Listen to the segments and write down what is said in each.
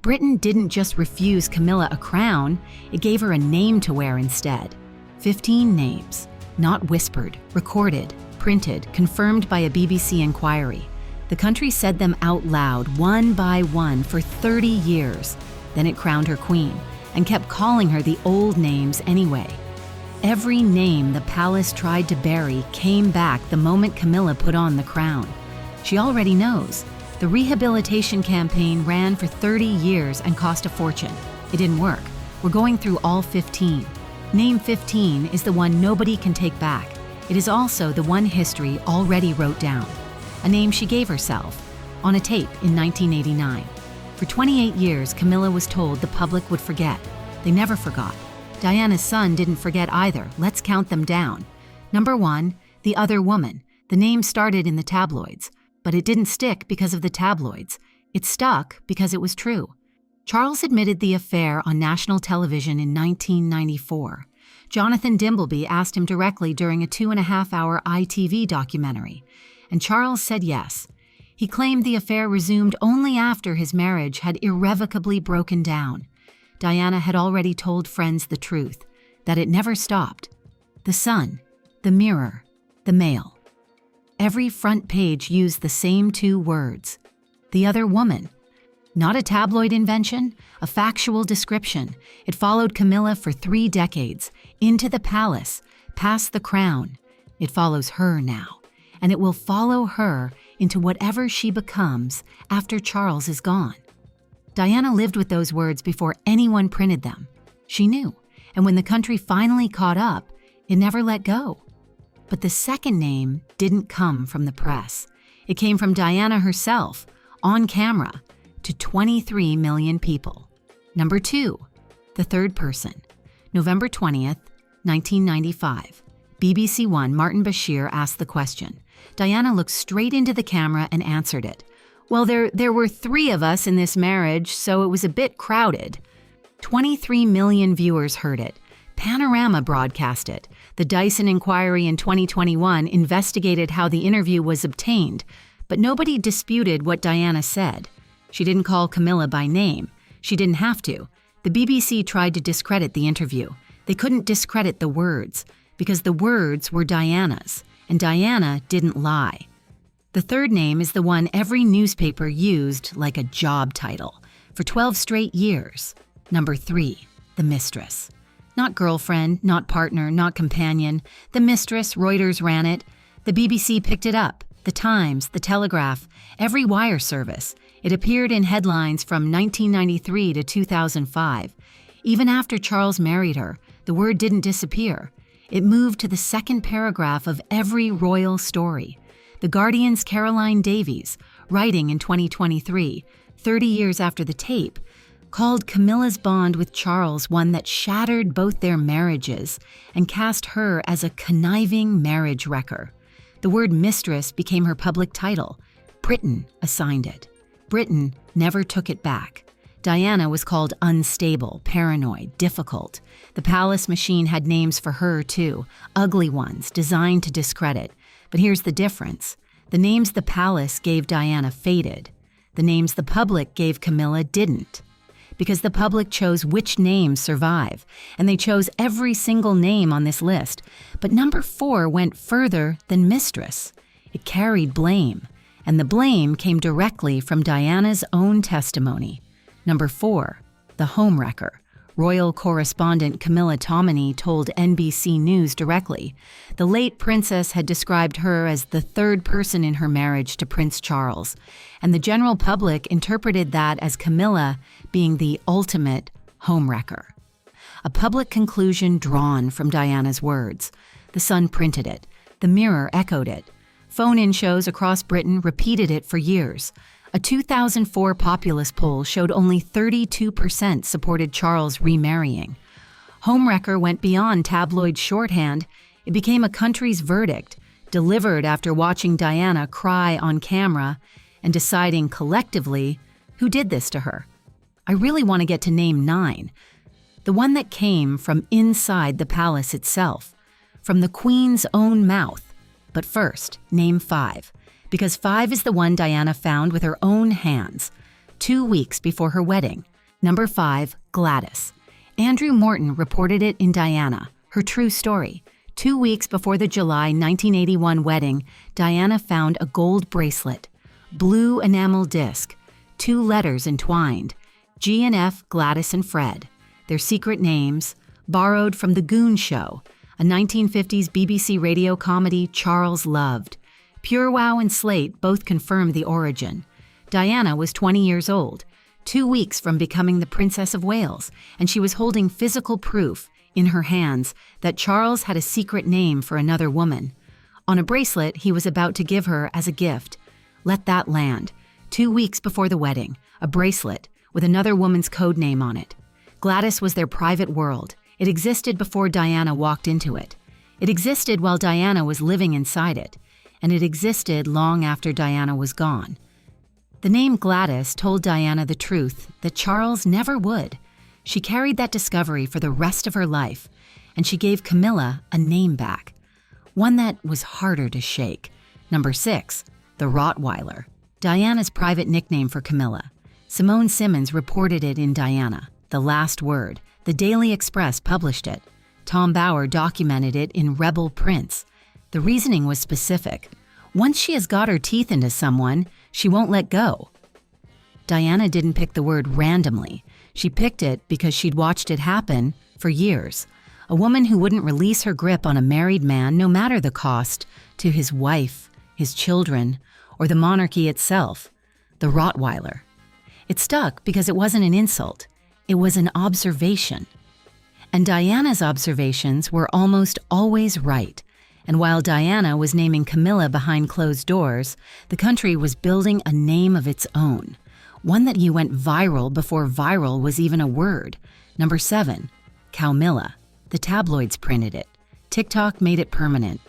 Britain didn't just refuse Camilla a crown, it gave her a name to wear instead. 15 names, not whispered, recorded, printed, confirmed by a BBC inquiry. The country said them out loud, one by one, for 30 years. Then it crowned her queen, and kept calling her the old names anyway. Every name the palace tried to bury came back the moment Camilla put on the crown. She already knows. The rehabilitation campaign ran for 30 years and cost a fortune. It didn't work. We're going through all 15. Name 15 is the one nobody can take back. It is also the one history already wrote down. A name she gave herself, on a tape in 1989. For 28 years, Camilla was told the public would forget. They never forgot. Diana's son didn't forget either. Let's count them down. Number 1, the other woman. The name started in the tabloids, but it didn't stick because of the tabloids. It stuck because it was true. Charles admitted the affair on national television in 1994. Jonathan Dimbleby asked him directly during a 2.5-hour ITV documentary, and Charles said yes. He claimed the affair resumed only after his marriage had irrevocably broken down. Diana had already told friends the truth, that it never stopped. The Sun, the Mirror, the Mail. Every front page used the same 2 words. The other woman. Not a tabloid invention, a factual description. It followed Camilla for 3 decades, into the palace, past the crown. It follows her now, and it will follow her into whatever she becomes after Charles is gone. Diana lived with those words before anyone printed them. She knew, and when the country finally caught up, it never let go. But the second name didn't come from the press. It came from Diana herself, on camera, to 23 million people. Number 2, the third person. November 20th, 1995. BBC One Martin Bashir asked the question. Diana looked straight into the camera and answered it. Well, there were 3 of us in this marriage, so it was a bit crowded. 23 million viewers heard it. Panorama broadcast it. The Dyson inquiry in 2021 investigated how the interview was obtained, but nobody disputed what Diana said. She didn't call Camilla by name. She didn't have to. The BBC tried to discredit the interview. They couldn't discredit the words, because the words were Diana's, and Diana didn't lie. The third name is the one every newspaper used like a job title for 12 straight years. Number 3, the Mistress. Not girlfriend, not partner, not companion. The Mistress, Reuters ran it. The BBC picked it up. The Times, the Telegraph, every wire service. It appeared in headlines from 1993 to 2005. Even after Charles married her, the word didn't disappear. It moved to the second paragraph of every royal story. The Guardian's Caroline Davies, writing in 2023, 30 years after the tape, called Camilla's bond with Charles one that shattered both their marriages and cast her as a conniving marriage wrecker. The word mistress became her public title. Britain assigned it. Britain never took it back. Diana was called unstable, paranoid, difficult. The palace machine had names for her too, ugly ones designed to discredit. But here's the difference. The names the palace gave Diana faded. The names the public gave Camilla didn't. Because the public chose which names survive, and they chose every single name on this list. But number 4 went further than mistress. It carried blame, and the blame came directly from Diana's own testimony. Number 4, the homewrecker. Royal correspondent Camilla Tominey told NBC News directly. The late princess had described her as the third person in her marriage to Prince Charles, and the general public interpreted that as Camilla being the ultimate homewrecker. A public conclusion drawn from Diana's words. The Sun printed it. The Mirror echoed it. Phone-in shows across Britain repeated it for years. A 2004 populace poll showed only 32% supported Charles remarrying. Homewrecker went beyond tabloid shorthand. It became a country's verdict, delivered after watching Diana cry on camera and deciding collectively who did this to her. I really want to get to name 9, the one that came from inside the palace itself, from the Queen's own mouth. But first, name 5. Because 5 is the one Diana found with her own hands. 2 weeks before her wedding. Number 5, Gladys. Andrew Morton reported it in Diana, her true story. 2 weeks before the July 1981 wedding, Diana found a gold bracelet, blue enamel disc, 2 letters entwined, G and F, Gladys and Fred. Their secret names, borrowed from The Goon Show, a 1950s BBC radio comedy Charles loved. Pure Wow and Slate both confirmed the origin. Diana was 20 years old, 2 weeks from becoming the Princess of Wales, and she was holding physical proof in her hands that Charles had a secret name for another woman. On a bracelet he was about to give her as a gift. Let that land. 2 weeks before the wedding, a bracelet with another woman's code name on it. Gladys was their private world. It existed before Diana walked into it. It existed while Diana was living inside it, and it existed long after Diana was gone. The name Gladys told Diana the truth that Charles never would. She carried that discovery for the rest of her life, and she gave Camilla a name back, one that was harder to shake. Number 6, the Rottweiler. Diana's private nickname for Camilla. Simone Simmons reported it in Diana, The Last Word. The Daily Express published it. Tom Bauer documented it in Rebel Prince. The reasoning was specific. Once she has got her teeth into someone, she won't let go. Diana didn't pick the word randomly. She picked it because she'd watched it happen for years. A woman who wouldn't release her grip on a married man, no matter the cost, to his wife, his children, or the monarchy itself. The Rottweiler. It stuck because it wasn't an insult. It was an observation. And Diana's observations were almost always right. And while Diana was naming Camilla behind closed doors, the country was building a name of its own. One that you went viral before viral was even a word. Number 7, Camilla. The tabloids printed it. TikTok made it permanent.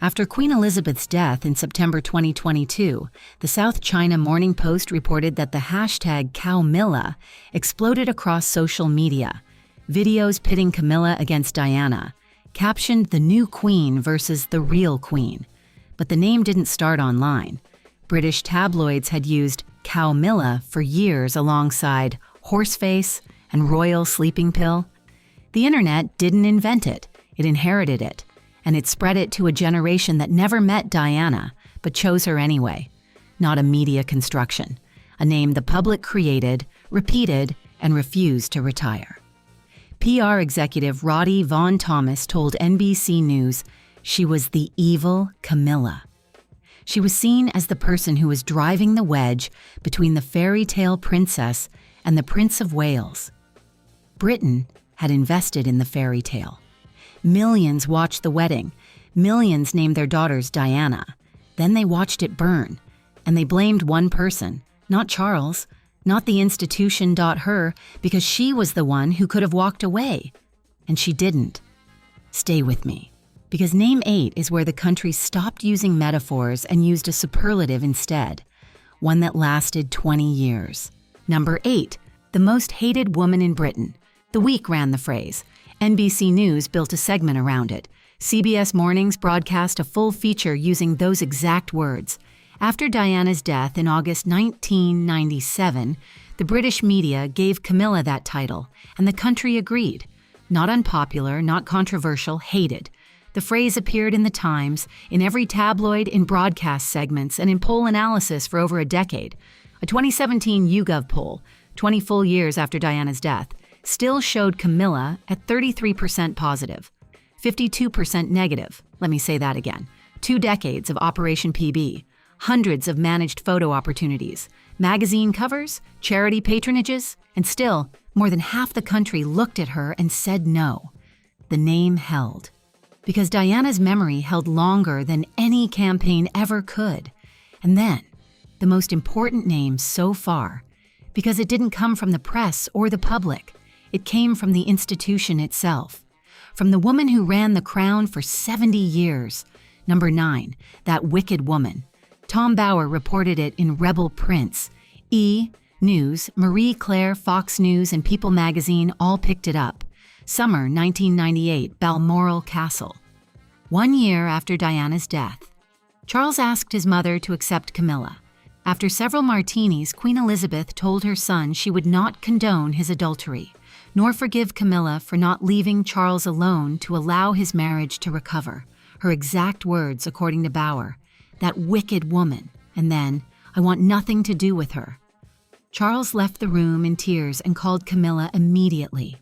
After Queen Elizabeth's death in September 2022, the South China Morning Post reported that the hashtag Camilla exploded across social media. Videos pitting Camilla against Diana, captioned the new queen versus the real queen. But the name didn't start online. British tabloids had used Camilla for years alongside horseface and royal sleeping pill. The internet didn't invent it, it inherited it, and it spread it to a generation that never met Diana, but chose her anyway. Not a media construction, a name the public created, repeated, and refused to retire. PR executive Roddy Vaughan Thomas told NBC News she was the evil Camilla. She was seen as the person who was driving the wedge between the fairy tale princess and the Prince of Wales. Britain had invested in the fairy tale. Millions watched the wedding. Millions named their daughters Diana. Then they watched it burn, and they blamed one person, not Charles, not the institution. Her, because she was the one who could have walked away. And she didn't. Stay with me. Because name 8 is where the country stopped using metaphors and used a superlative instead, one that lasted 20 years. Number 8, the most hated woman in Britain. The Week ran the phrase. NBC News built a segment around it. CBS Mornings broadcast a full feature using those exact words. After Diana's death in August 1997, the British media gave Camilla that title, and the country agreed. Not unpopular, not controversial, hated. The phrase appeared in the Times, in every tabloid, in broadcast segments, and in poll analysis for over a decade. A 2017 YouGov poll, 20 full years after Diana's death, still showed Camilla at 33% positive, 52% negative. Let me say that again. 2 decades of Operation PB, hundreds of managed photo opportunities, magazine covers, charity patronages, and still, more than half the country looked at her and said no. The name held. Because Diana's memory held longer than any campaign ever could. And then, the most important name so far, because it didn't come from the press or the public. It came from the institution itself. From the woman who ran the crown for 70 years. Number 9, that wicked woman. Tom Bauer reported it in Rebel Prince. E! News, Marie Claire, Fox News, and People magazine all picked it up. Summer 1998, Balmoral Castle. 1 year after Diana's death, Charles asked his mother to accept Camilla. After several martinis, Queen Elizabeth told her son she would not condone his adultery, nor forgive Camilla for not leaving Charles alone to allow his marriage to recover. Her exact words, according to Bauer, "That wicked woman," and then, "I want nothing to do with her." Charles left the room in tears and called Camilla immediately.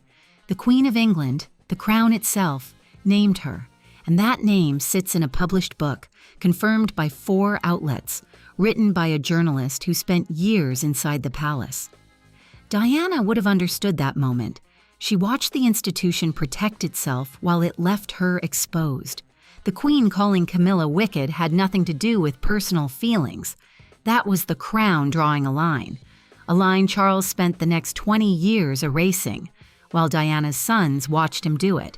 The Queen of England, the crown itself, named her, and that name sits in a published book, confirmed by 4 outlets, written by a journalist who spent years inside the palace. Diana would have understood that moment. She watched the institution protect itself while it left her exposed. The Queen calling Camilla wicked had nothing to do with personal feelings. That was the crown drawing a line Charles spent the next 20 years erasing, while Diana's sons watched him do it.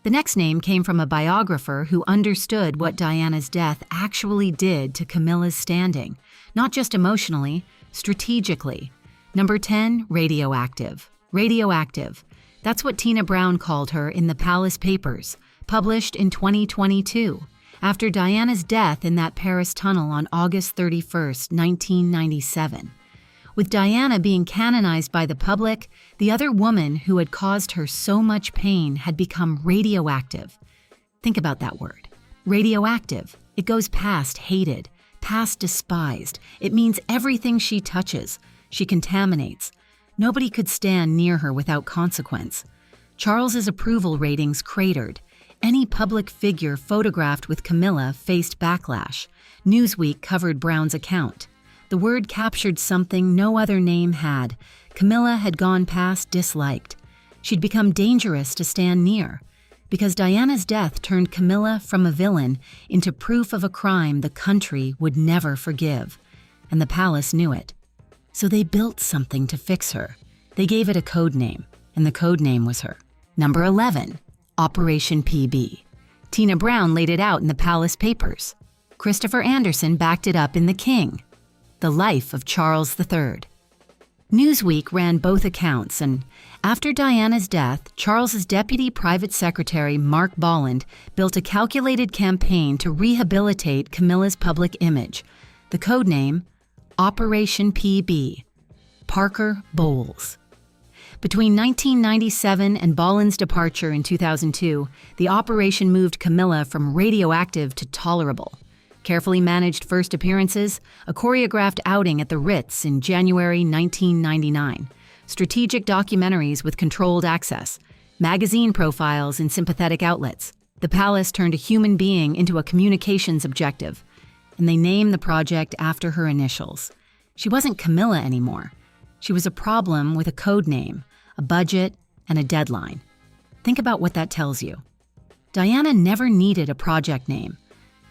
The next name came from a biographer who understood what Diana's death actually did to Camilla's standing, not just emotionally, strategically. Number 10, radioactive. Radioactive. That's what Tina Brown called her in the Palace Papers, published in 2022, after Diana's death in that Paris tunnel on August 31st, 1997. With Diana being canonized by the public, the other woman who had caused her so much pain had become radioactive. Think about that word. Radioactive. It goes past hated, past despised. It means everything she touches, she contaminates. Nobody could stand near her without consequence. Charles's approval ratings cratered. Any public figure photographed with Camilla faced backlash. Newsweek covered Brown's account. The word captured something no other name had. Camilla had gone past disliked. She'd become dangerous to stand near, because Diana's death turned Camilla from a villain into proof of a crime the country would never forgive. And the palace knew it. So they built something to fix her. They gave it a code name, and the code name was her. Number 11, Operation PB. Tina Brown laid it out in the Palace Papers. Christopher Anderson backed it up in The King. The Life of Charles III. Newsweek ran both accounts, and after Diana's death, Charles's deputy private secretary, Mark Bolland, built a calculated campaign to rehabilitate Camilla's public image. The code name, Operation PB. Parker Bowles. Between 1997 and Bolland's departure in 2002, the operation moved Camilla from radioactive to tolerable. Carefully managed first appearances, a choreographed outing at the Ritz in January 1999, strategic documentaries with controlled access, magazine profiles in sympathetic outlets. The palace turned a human being into a communications objective, and they named the project after her initials. She wasn't Camilla anymore. She was a problem with a code name, a budget, and a deadline. Think about what that tells you. Diana never needed a project name.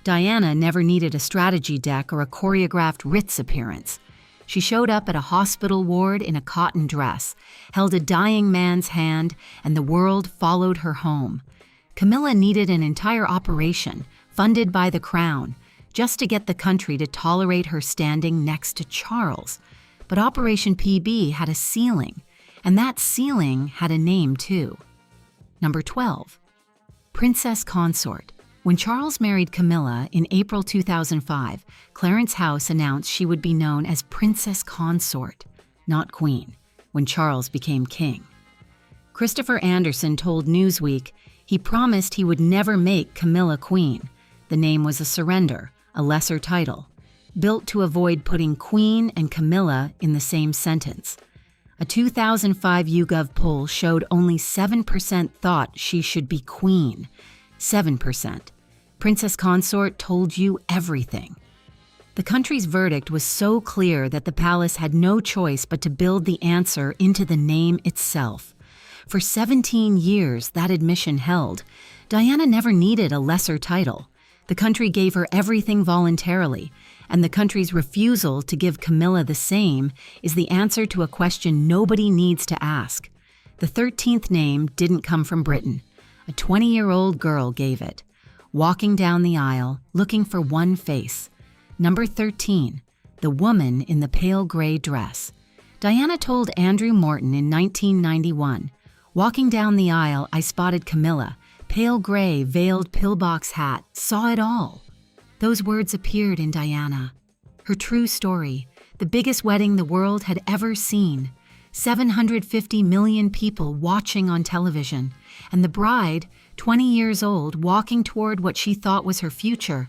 Diana never needed a strategy deck or a choreographed Ritz appearance. She showed up at a hospital ward in a cotton dress, held a dying man's hand, and the world followed her home. Camilla needed an entire operation, funded by the crown, just to get the country to tolerate her standing next to Charles. But Operation PB had a ceiling, and that ceiling had a name too. Number 12, Princess Consort. When Charles married Camilla in April 2005, Clarence House announced she would be known as Princess Consort, not Queen, when Charles became king. Christopher Anderson told Newsweek he promised he would never make Camilla queen. The name was a surrender, a lesser title, built to avoid putting Queen and Camilla in the same sentence. A 2005 YouGov poll showed only 7% thought she should be queen. 7%. Princess Consort told you everything. The country's verdict was so clear that the palace had no choice but to build the answer into the name itself. For 17 years, that admission held. Diana never needed a lesser title. The country gave her everything voluntarily, and the country's refusal to give Camilla the same is the answer to a question nobody needs to ask. The 13th name didn't come from Britain. A 20-year-old girl gave it, walking down the aisle, looking for one face. Number 13, the woman in the pale gray dress. Diana told Andrew Morton in 1991, "Walking down the aisle, I spotted Camilla, pale gray, veiled pillbox hat, saw it all." Those words appeared in Diana. her true story, the biggest wedding the world had ever seen. 750 million people watching on television, and the bride, 20 years old, walking toward what she thought was her future,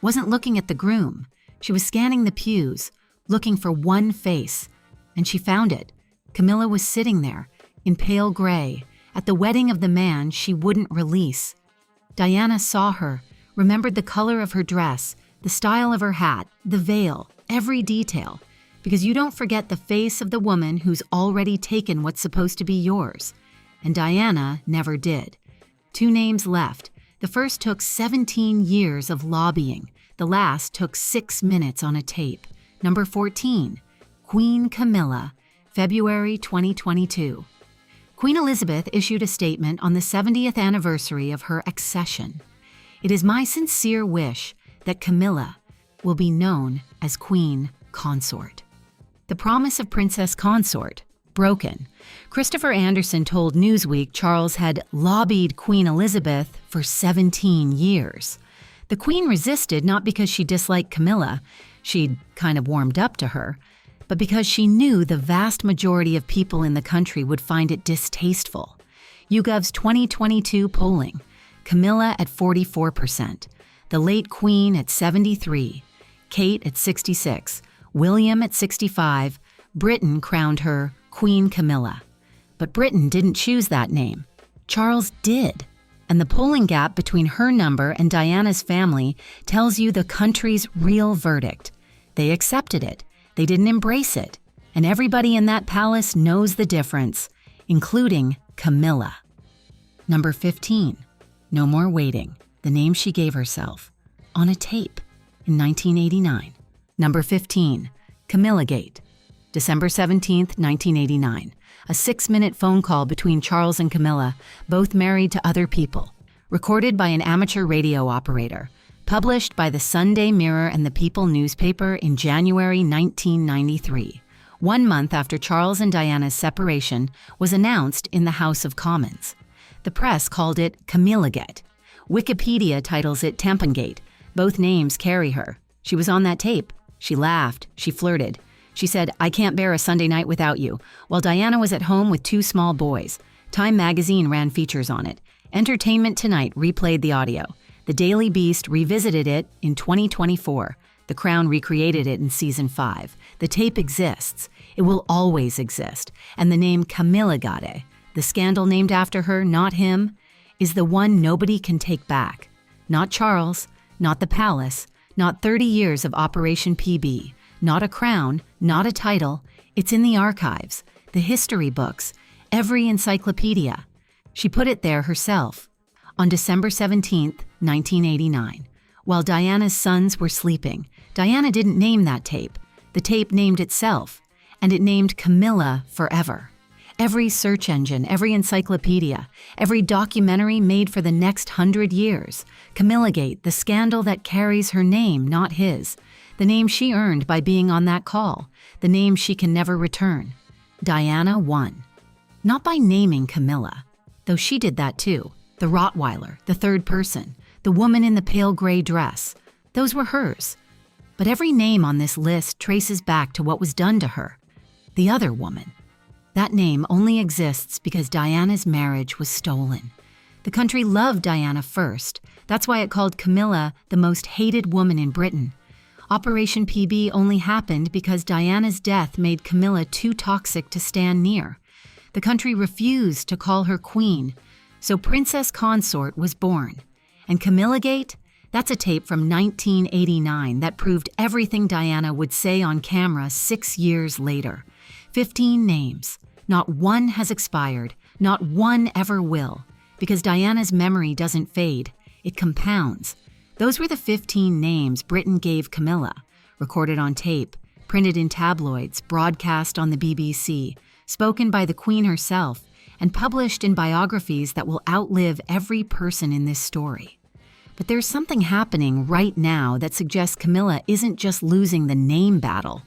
wasn't looking at the groom. She was scanning the pews, looking for one face, and she found it. Camilla was sitting there, in pale gray, at the wedding of the man she wouldn't release. Diana saw her, remembered the color of her dress, the style of her hat, the veil, every detail, because you don't forget the face of the woman who's already taken what's supposed to be yours. And Diana never did. 2 names left. The first took 17 years of lobbying. The last took 6 minutes on a tape. Number 14, Queen Camilla, February 2022. Queen Elizabeth issued a statement on the 70th anniversary of her accession. It is my sincere wish that Camilla will be known as Queen Consort. The promise of Princess Consort, broken. Christopher Anderson told Newsweek Charles had lobbied Queen Elizabeth for 17 years. The Queen resisted not because she disliked Camilla, she'd kind of warmed up to her, but because she knew the vast majority of people in the country would find it distasteful. YouGov's 2022 polling, Camilla at 44%, the late Queen at 73%, Kate at 66%, William at 65%, Britain crowned her Queen Camilla. But Britain didn't choose that name. Charles did. And the polling gap between her number and Diana's family tells you the country's real verdict. They accepted it. They didn't embrace it. And everybody in that palace knows the difference, including Camilla. Number 15, No More Waiting, the name she gave herself, on a tape in 1989. Number 15, Camillagate, December 17, 1989. A 6-minute phone call between Charles and Camilla, both married to other people, recorded by an amateur radio operator, published by the Sunday Mirror and the People newspaper in January 1993. 1 month after Charles and Diana's separation was announced in the House of Commons. The press called it Camillagate. Wikipedia titles it Tampongate. Both names carry her. She was on that tape. She laughed. She flirted. She said, "I can't bear a Sunday night without you," while Diana was at home with 2 small boys. Time magazine ran features on it. Entertainment Tonight replayed the audio. The Daily Beast revisited it in 2024. The Crown recreated it in Season 5. The tape exists. It will always exist. And the name Camillagate, the scandal named after her, not him, is the one nobody can take back. Not Charles, not the palace, not 30 years of Operation PB, not a crown, not a title. It's in the archives, the history books, every encyclopedia. She put it there herself. On December 17, 1989, while Diana's sons were sleeping, Diana didn't name that tape. The tape named itself, and it named Camilla forever. Every search engine, every encyclopedia, every documentary made for the next 100 years. Camillagate, the scandal that carries her name, not his. The name she earned by being on that call. The name she can never return. Diana won. Not by naming Camilla, though she did that too. The Rottweiler, the third person, the woman in the pale gray dress. Those were hers. But every name on this list traces back to what was done to her. The other woman. That name only exists because Diana's marriage was stolen. The country loved Diana first. That's why it called Camilla the most hated woman in Britain. Operation PB only happened because Diana's death made Camilla too toxic to stand near. The country refused to call her queen, so Princess Consort was born. And Camillagate? That's a tape from 1989 that proved everything Diana would say on camera 6 years later. 15 names. Not one has expired. Not one ever will. Because Diana's memory doesn't fade. It compounds. Those were the 15 names Britain gave Camilla, recorded on tape, printed in tabloids, broadcast on the BBC, spoken by the Queen herself, and published in biographies that will outlive every person in this story. But there's something happening right now that suggests Camilla isn't just losing the name battle.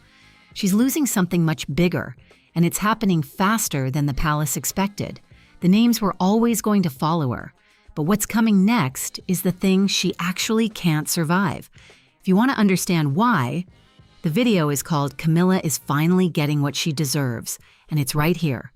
She's losing something much bigger, and it's happening faster than the palace expected. The names were always going to follow her, but what's coming next is the thing she actually can't survive. If you want to understand why, the The video is called "Camilla is Finally Getting What She Deserves," and it's right here,